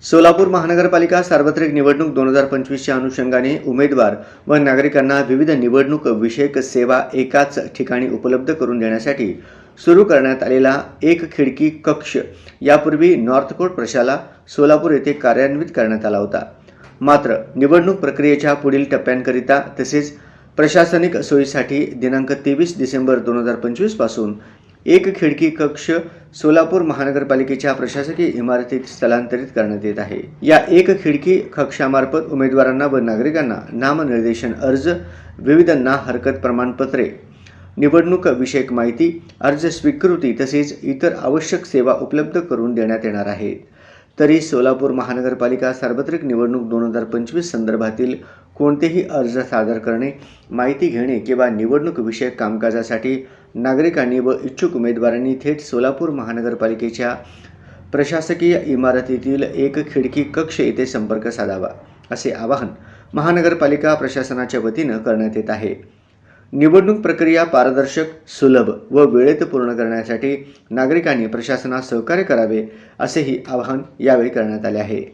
सोलापूर महानगरपालिका सार्वत्रिक निवडणूक 2025च्या अनुषंगाने उमेदवार व नागरिकांना विविध निवडणूक विषयक सेवा एकाच ठिकाणी उपलब्ध करून देण्यासाठी सुरू करण्यात आलेला एक खिडकी कक्ष यापूर्वी नॉर्थकोट प्रशाला सोलापूर येथे कार्यान्वित करण्यात आला होता। मात्र निवडणूक प्रक्रियेच्या पुढील टप्प्यांकरिता तसेच प्रशासनिक सोयीसाठी दिनांक 23 डिसेंबर 2025 पासून एक खिडकी कक्ष सोलापूर महानगरपालिकेच्या प्रशासकीय इमारतीत स्थलांतरित करण्यात येत आहे। या एक खिडकी कक्षामार्फत उमेदवारांना व नागरिकांना नामनिर्देशन अर्ज, विविध ना हरकत प्रमाणपत्रे, निवडणूक विषयक माहिती, अर्ज स्वीकृती तसेच इतर आवश्यक सेवा उपलब्ध करून देण्यात येणार आहेत। तरी सोलापूर महानगरपालिका सार्वत्रिक निवडणूक 2025 संदर्भातील कोणतेही अर्ज सादर करणे, माहिती घेणे किंवा निवडणूक विषयक कामकाजासाठी नागरिकांनी व इच्छुक उमेदवारांनी थेट सोलापूर महानगरपालिकेच्या प्रशासकीय इमारतीतील एक खिडकी कक्ष येथे संपर्क साधावा, असे आवाहन महानगरपालिका प्रशासनाच्या वतीने करण्यात येत आहे। निवडणूक प्रक्रिया पारदर्शक, सुलभ व वेळेत पूर्ण करण्यासाठी नागरिकांनी प्रशासनास सहकार्य करावे, असेही आवाहन यावेळी करण्यात आले आहे।